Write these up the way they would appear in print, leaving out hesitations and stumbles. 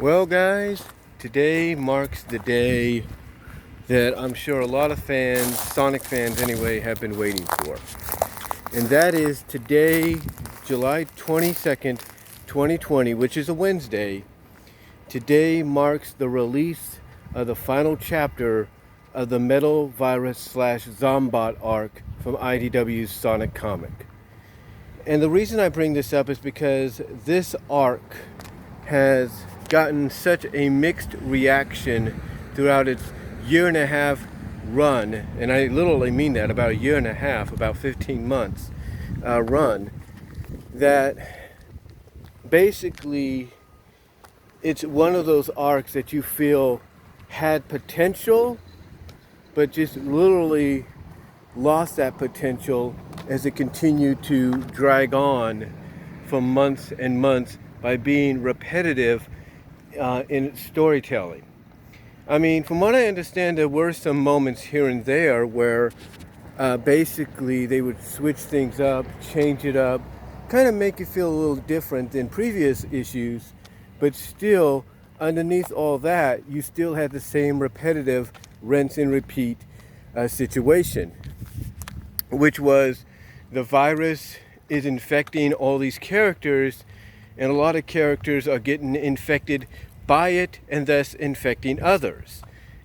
Well, guys, today marks the day that I'm sure a lot of fans, Sonic fans anyway, have been waiting for. And that is today, July 22nd, 2020, which is a Wednesday. Today marks the release of the final chapter of the Metal Virus / Zombot arc from IDW's Sonic comic. And the reason I bring this up is because this arc has gotten such a mixed reaction throughout its year and a half run, and I literally mean that, about a year and a half, about 15 months run, that basically it's one of those arcs that you feel had potential, but just literally lost that potential as it continued to drag on for months and months by being repetitive in its storytelling. I mean, from what I understand, there were some moments here and there where basically they would switch things up, change it up, kind of make it feel a little different than previous issues, but still, underneath all that, you still had the same repetitive rinse and repeat situation, which was the virus is infecting all these characters, and a lot of characters are getting infected by it and thus infecting others.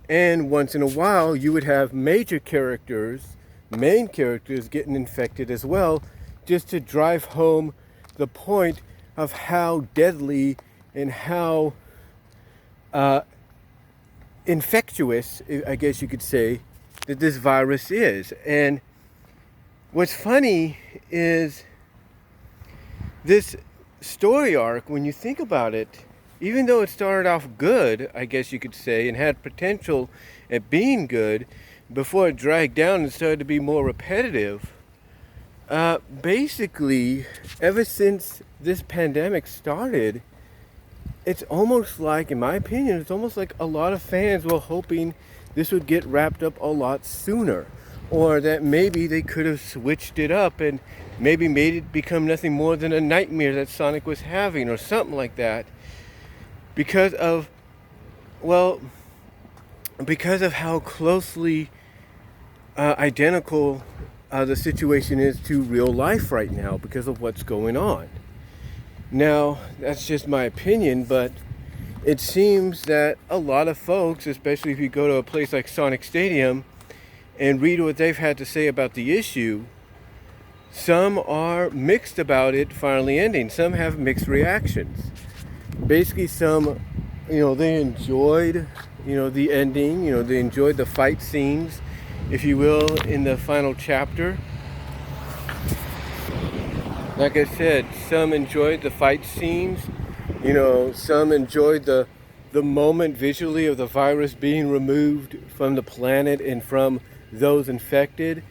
And once in a while, you would have major characters, main characters, getting infected as well, just to drive home the point of how deadly and how infectious, I guess you could say, that this virus is. And what's funny is this story arc, when you think about it, even though it started off good, I guess you could say, and had potential at being good, before it dragged down and started to be more repetitive, basically, ever since this pandemic started, it's almost like, in my opinion, it's almost like a lot of fans were hoping this would get wrapped up a lot sooner, or that maybe they could have switched it up and maybe made it become nothing more than a nightmare that Sonic was having, or something like that, because of how closely identical the situation is to real life right now because of what's going on. Now, that's just my opinion, but it seems that a lot of folks, especially if you go to a place like Sonic Stadium and read what they've had to say about the issue, some are mixed about it finally ending. Some have mixed reactions. Basically, some, they enjoyed, the ending, they enjoyed the fight scenes, if you will, in the final chapter. Like I said, some enjoyed the fight scenes, some enjoyed the moment visually of the virus being removed from the planet and from those infected.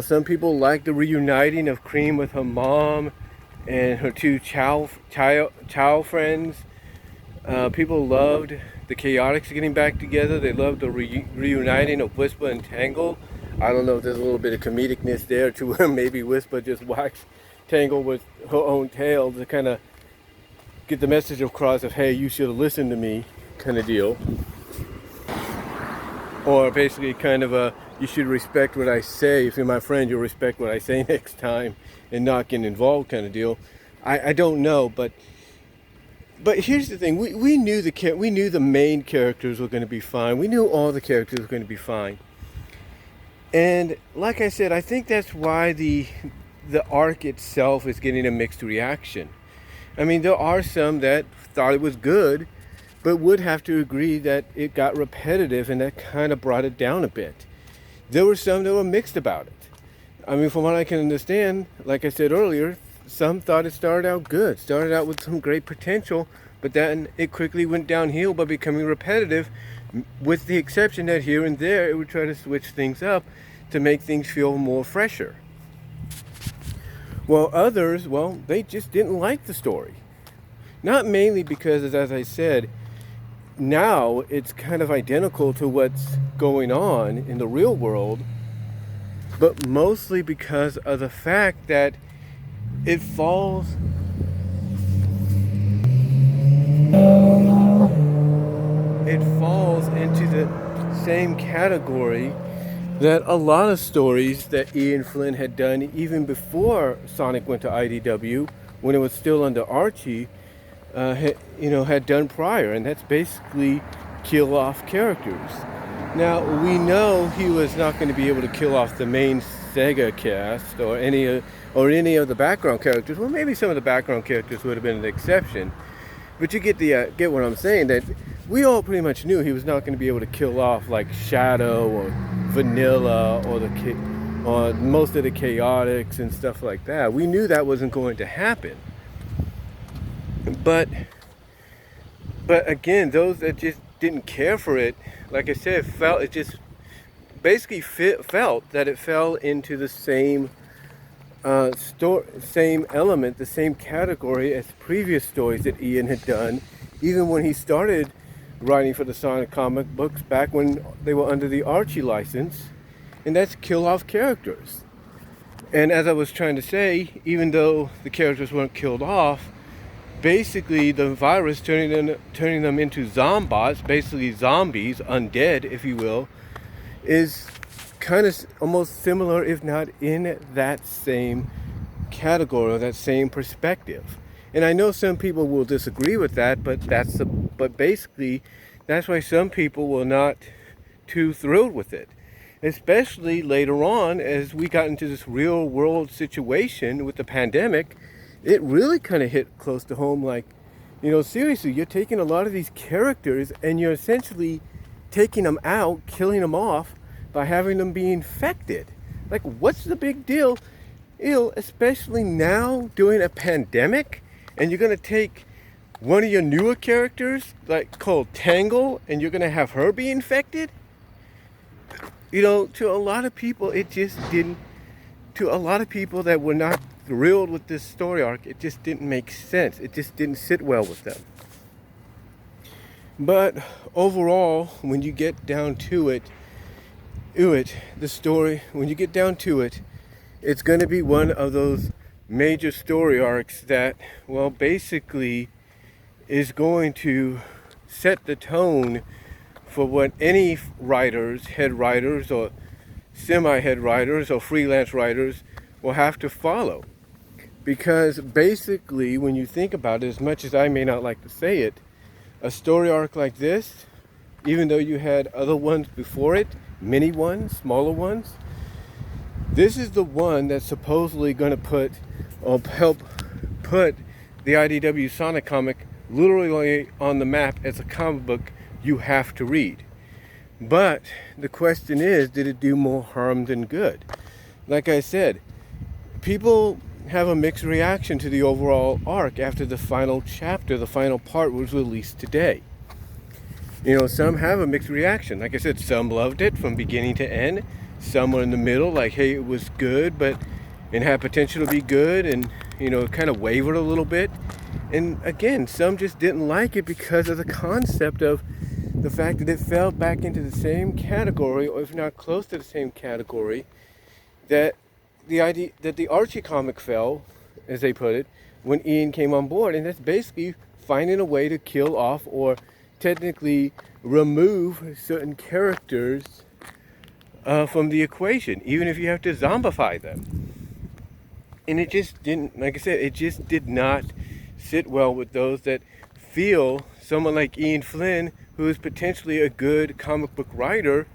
Some people liked the reuniting of Cream with her mom and her two child friends. People loved the Chaotix getting back together. They loved the reuniting of Whisper and Tangle. I don't know if there's a little bit of comedicness there to where maybe Whisper just whacks Tangle with her own tail to kind of get the message across of, hey, you should have listened to me, kind of deal. Or basically kind of a, you should respect what I say. If you're my friend, you'll respect what I say next time and not get involved, kind of deal. I don't know, but here's the thing. We knew the main characters were going to be fine. We knew all the characters were going to be fine. And like I said, I think that's why the arc itself is getting a mixed reaction. I mean, there are some that thought it was good, but would have to agree that it got repetitive and that kind of brought it down a bit. There were some that were mixed about it. I mean, from what I can understand, like I said earlier, some thought it started out good, started out with some great potential, but then it quickly went downhill by becoming repetitive, with the exception that here and there it would try to switch things up to make things feel more fresher. Well, others, they just didn't like the story. Not mainly because, as I said, now it's kind of identical to what's going on in the real world, but mostly because of the fact that it falls same category that a lot of stories that Ian Flynn had done even before Sonic went to IDW, when it was still under Archie, had done prior, and that's basically kill off characters. Now we know he was not going to be able to kill off the main Sega cast or any of the background characters. Well, maybe some of the background characters would have been an exception, but you get what I'm saying. That we all pretty much knew he was not going to be able to kill off like Shadow or Vanilla or most of the Chaotix and stuff like that. We knew that wasn't going to happen. But again, those that just didn't care for it, like I said, felt that it fell into the same same element, the same category as previous stories that Ian had done, even when he started writing for the Sonic comic books back when they were under the Archie license, and that's kill off characters. And as I was trying to say, even though the characters weren't killed off, basically the virus turning them into zombots, basically zombies, undead, if you will, is kind of almost similar, if not in that same category or that same perspective. And I know some people will disagree with that, but basically that's why some people were not too thrilled with it, especially later on as we got into this real world situation with the pandemic. It really kind of hit close to home, like, seriously, you're taking a lot of these characters and you're essentially taking them out, killing them off by having them be infected. Like, what's the big deal? Especially now during a pandemic, and you're going to take one of your newer characters, like called Tangle, and you're going to have her be infected? To a lot of people, it just didn't, to a lot of people that were not thrilled with this story arc, it just didn't make sense. It just didn't sit well with them. But overall, when you get down to it, the story, when you get down to it, it's going to be one of those major story arcs that, well, basically is going to set the tone for what any writers, head writers or semi-head writers or freelance writers will have to follow. Because basically, when you think about it, as much as I may not like to say it, a story arc like this, even though you had other ones before it, mini ones, smaller ones, this is the one that's supposedly going to help put the IDW Sonic comic literally on the map as a comic book you have to read. But the question is, did it do more harm than good? Like I said, people have a mixed reaction to the overall arc after the final chapter, the final part was released today. Some have a mixed reaction. Like I said, some loved it from beginning to end. Some were in the middle, like, hey, it was good, but it had potential to be good, and, kind of wavered a little bit. And again, some just didn't like it because of the concept of the fact that it fell back into the same category, or if not close to the same category, that the Archie comic fell, as they put it, when Ian came on board. And that's basically finding a way to kill off or technically remove certain characters from the equation, even if you have to zombify them. And it just didn't, like I said, it just did not sit well with those that feel someone like Ian Flynn, who is potentially a good comic book writer,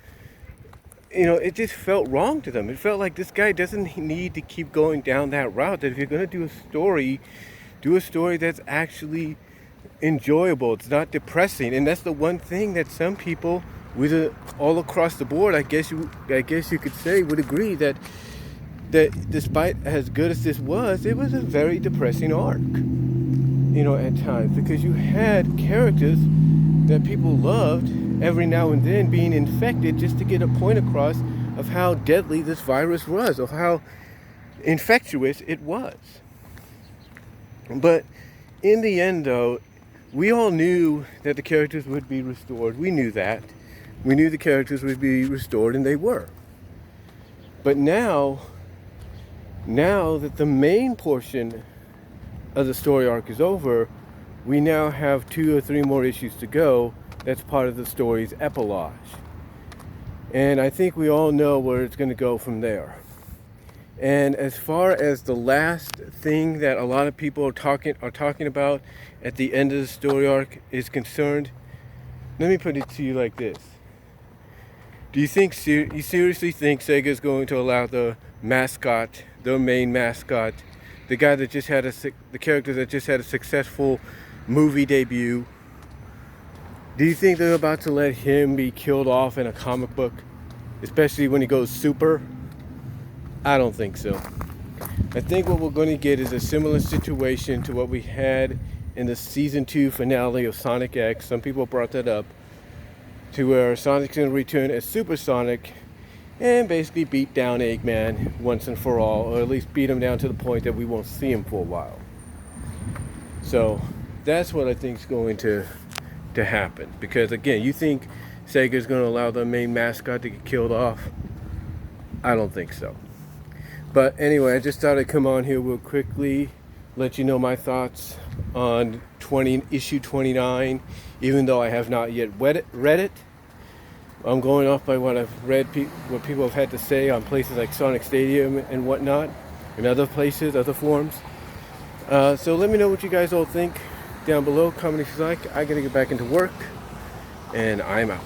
it just felt wrong to them. It felt like this guy doesn't need to keep going down that route. That if you're going to do a story that's actually enjoyable. It's not depressing. And that's the one thing that some people, all across the board, I guess you could say, would agree that despite as good as this was, it was a very depressing arc, at times, because you had characters that people loved every now and then being infected just to get a point across of how deadly this virus was, or how infectious it was. But in the end, though, we all knew that the characters would be restored. We knew that. We knew the characters would be restored, and they were. But now that the main portion of the story arc is over, we now have 2 or 3 more issues to go. That's part of the story's epilogue. And I think we all know where it's going to go from there. And as far as the last thing that a lot of people are talking about at the end of the story arc is concerned, let me put it to you like this. Do you think you seriously think Sega's going to allow the mascot, the main mascot, the guy that just had the character that just had a successful movie debut, do you think they're about to let him be killed off in a comic book, especially when he goes super? I don't think so. I think what we're going to get is a similar situation to what we had in the season 2 finale of Sonic X. Some people brought that up, to where Sonic's going to return as Super Sonic and basically beat down Eggman once and for all, or at least beat him down to the point that we won't see him for a while. So that's what I think is going to happen. Because again, you think Sega's going to allow the main mascot to get killed off? I don't think so. But anyway, I just thought I'd come on here real quickly, let you know my thoughts on issue 29, even though I have not yet read it. I'm going off by what I've read, what people have had to say on places like Sonic Stadium and whatnot, and other places, other forums. So let me know what you guys all think down below. Comment if you like. I gotta get back into work, and I'm out.